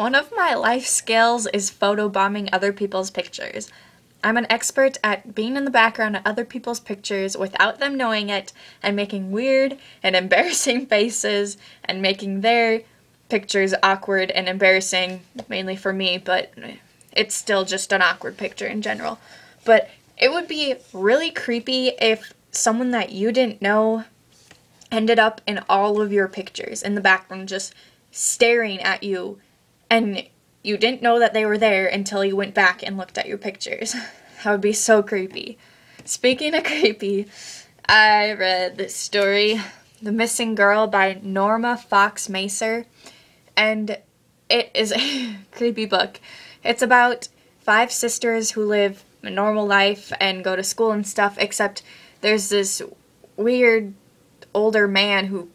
One of my life skills is photobombing other people's pictures. I'm an expert at being in the background of other people's pictures without them knowing it and making weird and embarrassing faces and making their pictures awkward and embarrassing, mainly for me, but it's still just an awkward picture in general. But it would be really creepy if someone that you didn't know ended up in all of your pictures in the background just staring at you, and you didn't know that they were there until you went back and looked at your pictures. That would be so creepy. Speaking of creepy, I read this story, The Missing Girl by Norma Fox Macer, and it is a creepy book. It's about 5 sisters who live a normal life and go to school and stuff, except there's this weird older man who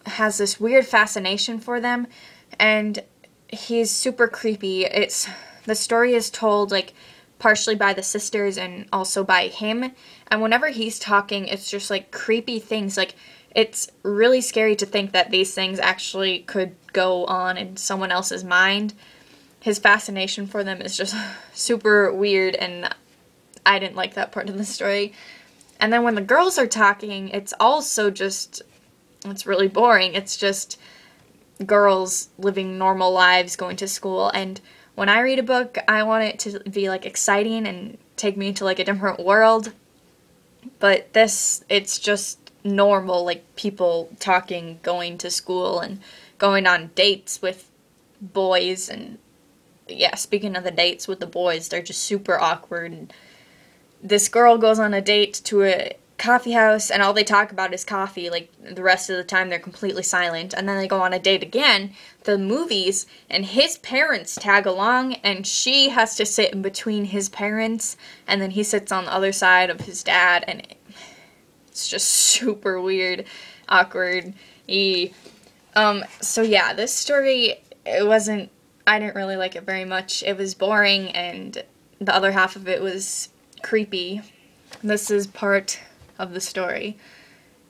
has this weird fascination for them, and he's super creepy. The story is told like partially by the sisters and also by him, and whenever he's talking, it's just like creepy things. Like, it's really scary to think that these things actually could go on in someone else's mind. His fascination for them is just super weird, and I didn't like that part of the story. And then when the girls are talking, it's also just, it's really boring. It's just girls living normal lives, going to school, and when I read a book, I want it to be like exciting and take me into like a different world. But this, it's just normal, like people talking, going to school, and going on dates with boys. And yeah, speaking of the dates with the boys, they're just super awkward. And this girl goes on a date to a coffee house, and all they talk about is coffee. Like, the rest of the time they're completely silent. And then they go on a date again, the movies, and his parents tag along, and she has to sit in between his parents, and then he sits on the other side of his dad, and it's just super weird, awkward. So yeah, this story, I didn't really like it very much. It was boring, and the other half of it was creepy. This is part of the story.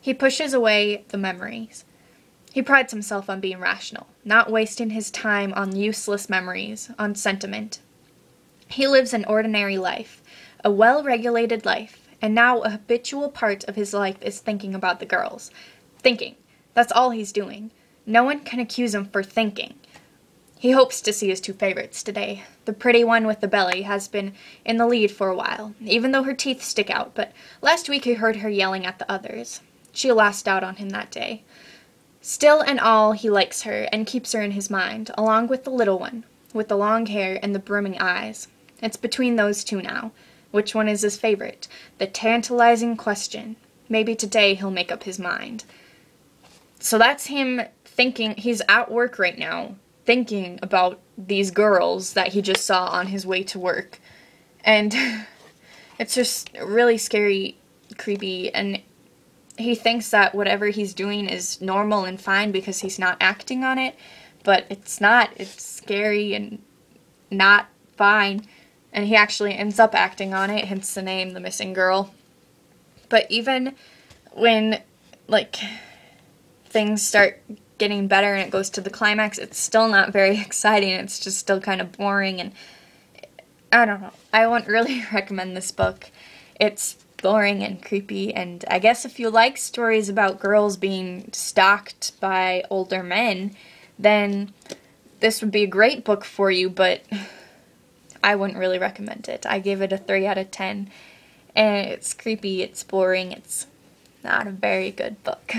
He pushes away the memories. He prides himself on being rational, not wasting his time on useless memories, on sentiment. He lives an ordinary life, a well-regulated life, and now a habitual part of his life is thinking about the girls. Thinking. That's all he's doing. No one can accuse him for thinking. He hopes to see his 2 favorites today. The pretty one with the belly has been in the lead for a while, even though her teeth stick out, but last week he heard her yelling at the others. She lost out on him that day. Still and all, he likes her and keeps her in his mind, along with the little one, with the long hair and the brimming eyes. It's between those 2 now. Which one is his favorite? The tantalizing question. Maybe today he'll make up his mind. So that's him thinking. He's at work right now, thinking about these girls that he just saw on his way to work. And it's just really scary, creepy, and he thinks that whatever he's doing is normal and fine because he's not acting on it, but it's not. It's scary and not fine, and he actually ends up acting on it, hence the name, The Missing Girl. But even when, like, things start getting better and it goes to the climax, it's still not very exciting. It's just still kind of boring, and I don't know. I wouldn't really recommend this book. It's boring and creepy, and I guess if you like stories about girls being stalked by older men, then this would be a great book for you, but I wouldn't really recommend it. I give it a 3 out of 10, and it's creepy, it's boring, it's not a very good book.